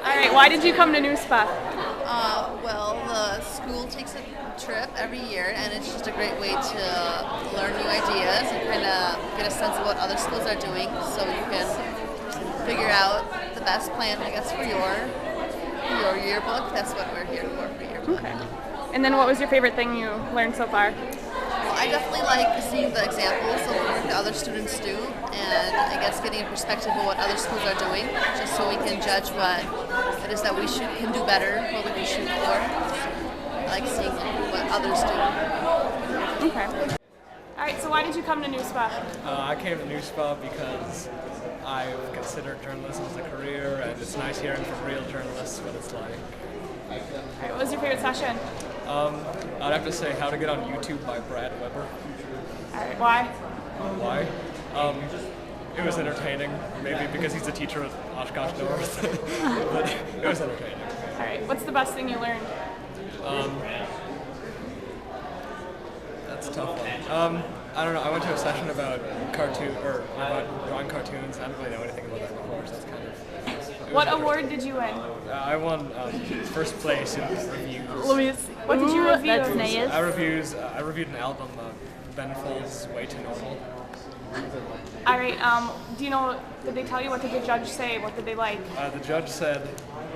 All right, why did you come to Newspa? Well, the school takes a trip every year, and it's just a great way to learn new ideas and kind of get a sense of what other schools are doing, so you can figure out the best plan, I guess, for your yearbook. That's what we're here for yearbook. Okay. And then what was your favorite thing you learned so far? Well, I definitely like seeing the examples of what the other students do, and I guess getting a perspective of what other schools are doing, just so we can judge what it is that we can do better, what we can shoot for. I like seeing what others do. Okay. All right, so why did you come to Newspa? I came to Newspa because I've considered journalism as a career, and it's nice hearing from real journalists what it's like. All right, what was your favorite session? I'd have to say How to Get on YouTube by Brad Weber. All right, why? Why? It was entertaining, maybe because he's a teacher at Oshkosh North, but it was entertaining. All right, what's the best thing you learned? That's a tough one. I don't know. I went to a session about about drawing cartoons. I didn't really know anything about that before, so that's kind of. What award did you win? I won first place in reviews. Let me see. What did you review? That's nice. I reviewed an album, Ben Folds' Way Too Normal. All right, do you know, did they tell you, what did the judge say? What did they like? The judge said,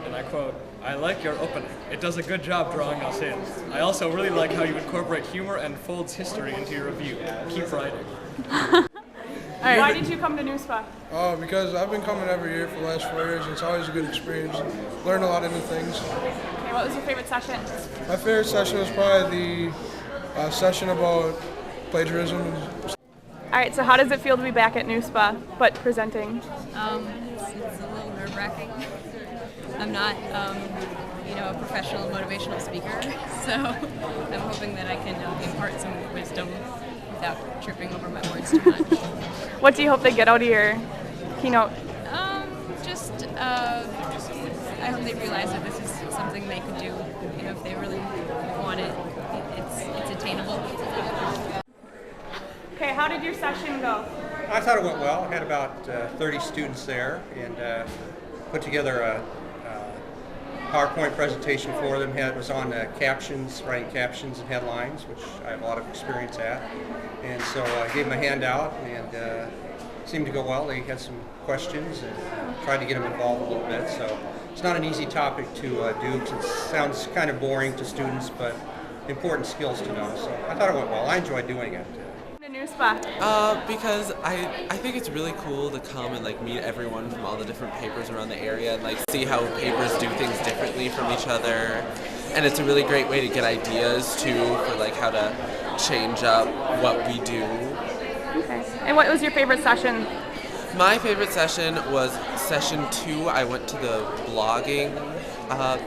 and I quote, "I like your opening. It does a good job drawing us in. I also really like how you incorporate humor and Folds' history into your review. Keep writing." All right, why did you come to Newspa? Because I've been coming every year for the last 4 years, and it's always a good experience. Learn a lot of new things. Okay, what was your favorite session? My favorite session was probably the session about plagiarism. All right, so how does it feel to be back at Newspa, but presenting? It's a little nerve-wracking. I'm not, a professional motivational speaker, so I'm hoping that I can impart some wisdom without tripping over my words too much. What do you hope they get out of your keynote? I hope they realize that this is something they can do. If they really want it, it's attainable. Okay, how did your session go? I thought it went well. I had about 30 students there, and put together a PowerPoint presentation for them. It was on captions, writing captions and headlines, which I have a lot of experience at. And so I gave them a handout, and it seemed to go well. They had some questions, and tried to get them involved a little bit. So it's not an easy topic to do, because it sounds kind of boring to students, but important skills to know. So I thought it went well. I enjoyed doing it. Because I think it's really cool to come and meet everyone from all the different papers around the area and see how papers do things differently from each other. And it's a really great way to get ideas too for how to change up what we do. Okay. And what was your favorite session? My favorite session was session 2. I went to the blogging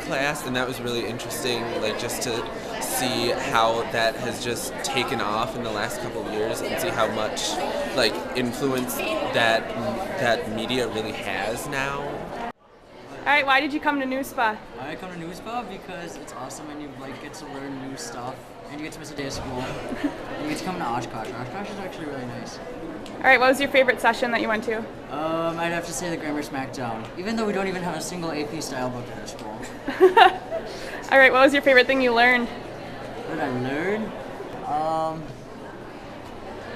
class, and that was really interesting, just to see how that has just taken off in the last couple of years and see how much influence that media really has now. All right, why did you come to Newspa? I come to Newspa because it's awesome, and you get to learn new stuff, and you get to miss a day of school. And you get to come to Oshkosh. Oshkosh is actually really nice. All right, what was your favorite session that you went to? I'd have to say the Grammar Smackdown, even though we don't even have a single AP style book at our school. All right, what was your favorite thing you learned? What did I learn?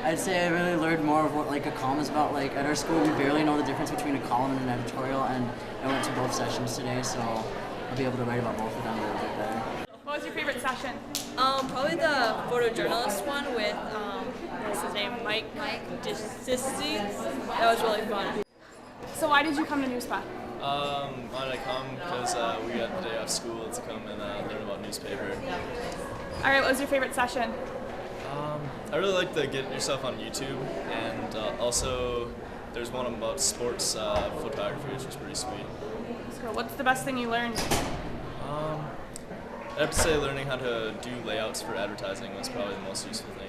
I'd say I really learned more of what a column is about. At our school, we barely know the difference between a column and an editorial, and I went to both sessions today, so I'll be able to write about both of them a little bit better. What was your favorite session? Probably the photojournalist one with, what's his name, Mike Dissi. That was really fun. So why did you come to Newspa? Why did I come? Because we got the day off school to come and learn about newspaper. All right, what was your favorite session? I really like the get yourself on YouTube, and also there's one about sports photography, which was pretty sweet. So what's the best thing you learned? I'd have to say learning how to do layouts for advertising was probably the most useful thing